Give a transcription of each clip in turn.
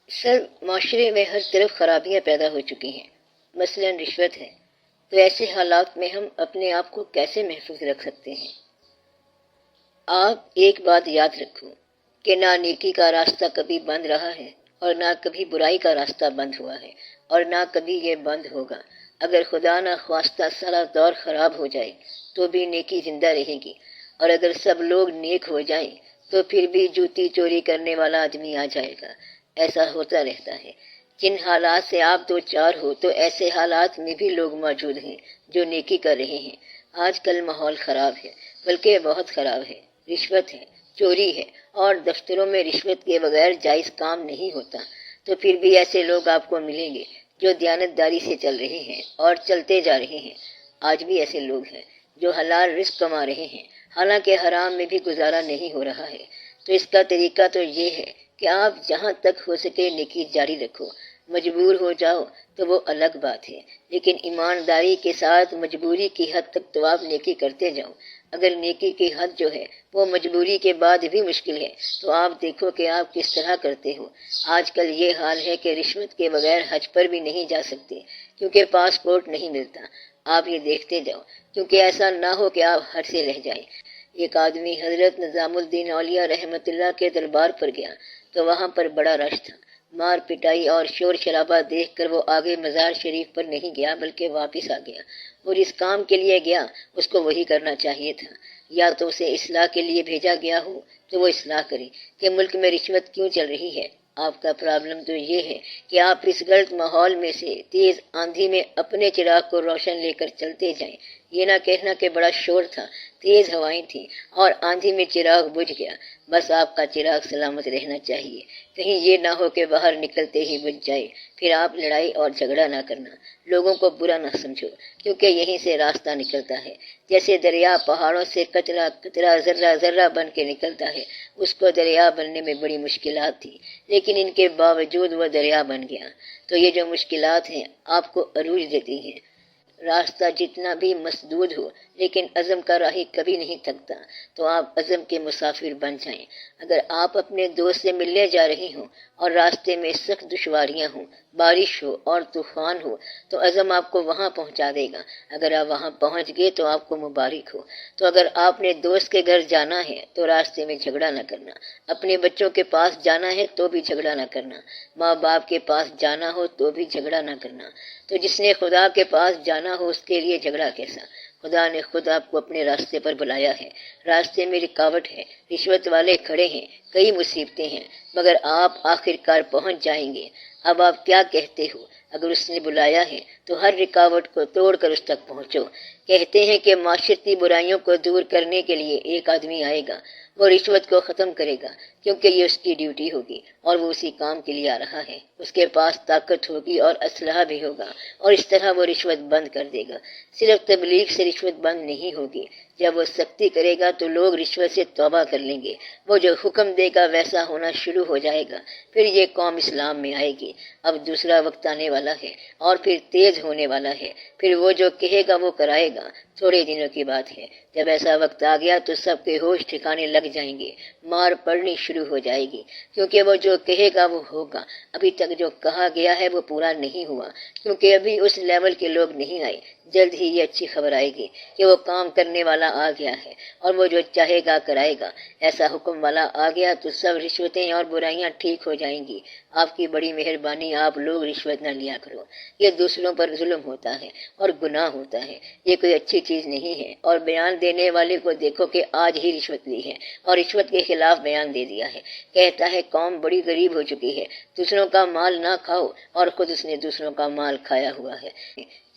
سر معاشرے میں ہر طرف خرابیاں پیدا ہو چکی ہیں، مثلاً رشوت ہے، تو ایسے حالات میں ہم اپنے آپ کو کیسے محفوظ رکھ سکتے ہیں؟ آپ ایک بات یاد رکھو کہ نہ نیکی کا راستہ کبھی بند رہا ہے اور نہ کبھی برائی کا راستہ بند ہوا ہے اور نہ کبھی یہ بند ہوگا۔ اگر خدا نہ خواستہ سارا دور خراب ہو جائے تو بھی نیکی زندہ رہے گی، اور اگر سب لوگ نیک ہو جائیں تو پھر بھی جوتی چوری کرنے والا آدمی آ جائے گا۔ ایسا ہوتا رہتا ہے۔ جن حالات سے آپ دو چار ہو تو ایسے حالات میں بھی لوگ موجود ہیں جو نیکی کر رہے ہیں۔ آج کل ماحول خراب ہے، بلکہ بہت خراب ہے۔ رشوت ہے، چوری ہے، اور دفتروں میں رشوت کے بغیر جائز کام نہیں ہوتا، تو پھر بھی ایسے لوگ آپ کو ملیں گے جو دیانتداری سے چل رہے ہیں اور چلتے جا رہے ہیں۔ آج بھی ایسے لوگ ہیں جو حلال رزق کما رہے ہیں، حالانکہ حرام میں بھی گزارا نہیں ہو رہا ہے۔ تو اس کا طریقہ تو یہ ہے کہ آپ جہاں تک ہو سکے نیکی جاری رکھو۔ مجبور ہو جاؤ تو وہ الگ بات ہے، لیکن ایمانداری کے ساتھ مجبوری کی حد تک تو آپ نیکی کرتے جاؤ۔ اگر نیکی کی حد جو ہے وہ مجبوری کے بعد بھی مشکل ہے تو آپ دیکھو کہ آپ کس طرح کرتے ہو۔ آج کل یہ حال ہے کہ رشوت کے بغیر حج پر بھی نہیں جا سکتے کیونکہ پاسپورٹ نہیں ملتا۔ آپ یہ دیکھتے جاؤ، کیونکہ ایسا نہ ہو کہ آپ حج سے رہ جائیں۔ ایک آدمی حضرت نظام الدین اولیاء رحمۃ اللہ کے دربار پر گیا تو وہاں پر بڑا رش تھا۔ مار پٹائی اور شور شرابہ دیکھ کر وہ آگے مزار شریف پر نہیں گیا بلکہ واپس آ گیا، اور اس کام کے لیے گیا اس کو وہی کرنا چاہیے تھا۔ یا تو اسے اصلاح کے لیے بھیجا گیا ہو تو وہ اصلاح کرے کہ ملک میں رشوت کیوں چل رہی ہے۔ آپ کا پرابلم تو یہ ہے کہ آپ اس غلط ماحول میں سے تیز آندھی میں اپنے چراغ کو روشن لے کر چلتے جائیں۔ یہ نہ کہنا کہ بڑا شور تھا، تیز ہوائیں تھیں اور آندھی میں چراغ بجھ گیا۔ بس آپ کا چراغ سلامت رہنا چاہیے، کہیں یہ نہ ہو کہ باہر نکلتے ہی بجھ جائے۔ پھر آپ لڑائی اور جھگڑا نہ کرنا، لوگوں کو برا نہ سمجھو، کیونکہ یہیں سے راستہ نکلتا ہے۔ جیسے دریا پہاڑوں سے قطرہ قطرہ ذرہ ذرہ بن کے نکلتا ہے، اس کو دریا بننے میں بڑی مشکلات تھی، لیکن ان کے باوجود وہ دریا بن گیا۔ تو یہ جو مشکلات ہیں آپ کو عروج دیتی ہیں۔ راستہ جتنا بھی مسدود ہو لیکن عزم کا راہی کبھی نہیں تھکتا، تو آپ عزم کے مسافر بن جائیں۔ اگر آپ اپنے دوست سے ملنے جا رہی ہوں اور راستے میں سخت دشواریاں ہوں، بارش ہو اور طوفان ہو، تو عزم آپ کو وہاں پہنچا دے گا۔ اگر آپ وہاں پہنچ گئے تو آپ کو مبارک ہو۔ تو اگر آپ نے دوست کے گھر جانا ہے تو راستے میں جھگڑا نہ کرنا، اپنے بچوں کے پاس جانا ہے تو بھی جھگڑا نہ کرنا، ماں باپ کے پاس جانا ہو تو بھی جھگڑا نہ کرنا۔ تو جس نے خدا کے پاس جانا ہو اس کے لیے جھگڑا کیسا؟ خدا نے خود آپ کو اپنے راستے پر بلایا ہے۔ راستے میں رکاوٹ ہے، رشوت والے کھڑے ہیں، کئی مصیبتیں ہیں، مگر آپ آخرکار پہنچ جائیں گے۔ اب آپ کیا کہتے ہو؟ اگر اس نے بلایا ہے تو ہر رکاوٹ کو توڑ کر اس تک پہنچو۔ کہتے ہیں کہ معاشرتی برائیوں کو دور کرنے کے لیے ایک آدمی آئے گا، وہ رشوت کو ختم کرے گا، کیونکہ یہ اس کی ڈیوٹی ہوگی اور وہ اسی کام کے لیے آ رہا ہے۔ اس کے پاس طاقت ہوگی اور اسلحہ بھی ہوگا، اور اس طرح وہ رشوت بند کر دے گا۔ صرف تبلیغ سے رشوت بند نہیں ہوگی، جب وہ سختی کرے گا تو لوگ رشوت سے توبہ کر لیں گے۔ وہ جو حکم دے گا ویسا ہونا شروع ہو جائے گا، پھر یہ قوم اسلام میں آئے گی۔ اب دوسرا وقت آنے والا ہے اور پھر تیز ہونے والا ہے، پھر وہ جو کہے گا وہ کرائے گا۔ تھوڑے دنوں کی بات ہے، جب ایسا وقت آ گیا تو سب کے ہوش ٹھکانے لگ جائیں گے، مار پڑنی شروع ہو جائے گی، کیونکہ وہ جو کہے گا وہ ہوگا۔ ابھی تک جو کہا گیا ہے وہ پورا نہیں ہوا، کیونکہ ابھی اس لیول کے لوگ نہیں آئے۔ جلد ہی یہ اچھی خبر آئے گی کہ وہ کام کرنے والا آ گیا ہے، اور وہ جو چاہے گا کرائے گا۔ ایسا حکم والا آ گیا تو سب رشوتیں اور برائیاں ٹھیک ہو جائیں گی۔ آپ کی بڑی مہربانی، آپ لوگ رشوت نہ لیا کرو، یہ دوسروں پر ظلم ہوتا ہے اور گناہ ہوتا ہے، یہ کوئی اچھی چیز نہیں ہے۔ اور بیان دینے والے کو دیکھو کہ آج ہی رشوت لی ہے اور رشوت کے خلاف بیان دے دیا ہے۔ کہتا ہے قوم بڑی غریب ہو چکی ہے، دوسروں کا مال نہ کھاؤ، اور خود اس نے دوسروں کا مال کھایا ہوا ہے۔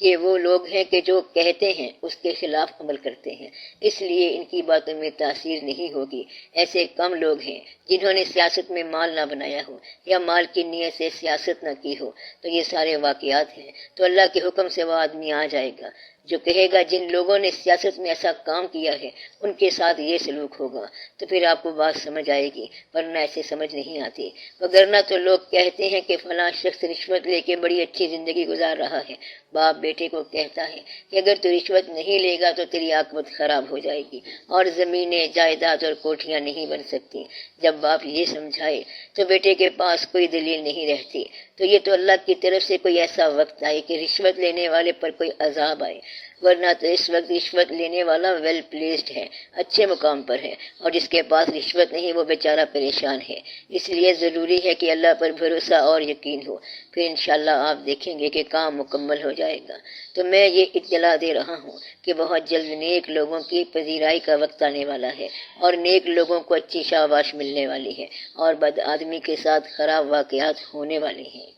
یہ وہ لوگ ہیں کہ جو کہتے ہیں اس کے خلاف عمل کرتے ہیں، اس لیے ان کی باتوں میں تاثیر نہیں ہوگی۔ ایسے کم لوگ ہیں جنہوں نے سیاست میں مال نہ بنایا ہو یا مال کی نیت سے سیاست نہ کی ہو۔ تو یہ سارے واقعات ہیں، تو اللہ کے حکم سے وہ آدمی آ جائے گا جو کہے گا جن لوگوں نے سیاست میں ایسا کام کیا ہے ان کے ساتھ یہ سلوک ہوگا، تو پھر آپ کو بات سمجھ آئے گی، ورنہ ایسے سمجھ نہیں آتی۔ وگرنہ تو لوگ کہتے ہیں کہ فلاں شخص رشوت لے کے بڑی اچھی زندگی گزار رہا ہے، باپ بیٹے بیٹے کو کہتا ہے کہ اگر تو رشوت نہیں لے گا تو تیری عاقبت خراب ہو جائے گی اور زمینیں، جائیداد اور کوٹھیاں نہیں بن سکتی۔ جب باپ یہ سمجھائے تو بیٹے کے پاس کوئی دلیل نہیں رہتی، تو یہ تو اللہ کی طرف سے کوئی ایسا وقت آئے کہ رشوت لینے والے پر کوئی عذاب آئے، ورنہ تو اس وقت رشوت لینے والا ویل پلیسڈ ہے، اچھے مقام پر ہے، اور جس کے پاس رشوت نہیں وہ بیچارہ پریشان ہے۔ اس لیے ضروری ہے کہ اللہ پر بھروسہ اور یقین ہو، پھر انشاءاللہ آپ دیکھیں گے کہ کام مکمل ہو جائے گا۔ تو میں یہ اطلاع دے رہا ہوں کہ بہت جلد نیک لوگوں کی پذیرائی کا وقت آنے والا ہے، اور نیک لوگوں کو اچھی شاباش ملنے والی ہے، اور بد آدمی کے ساتھ خراب واقعات ہونے والے ہیں۔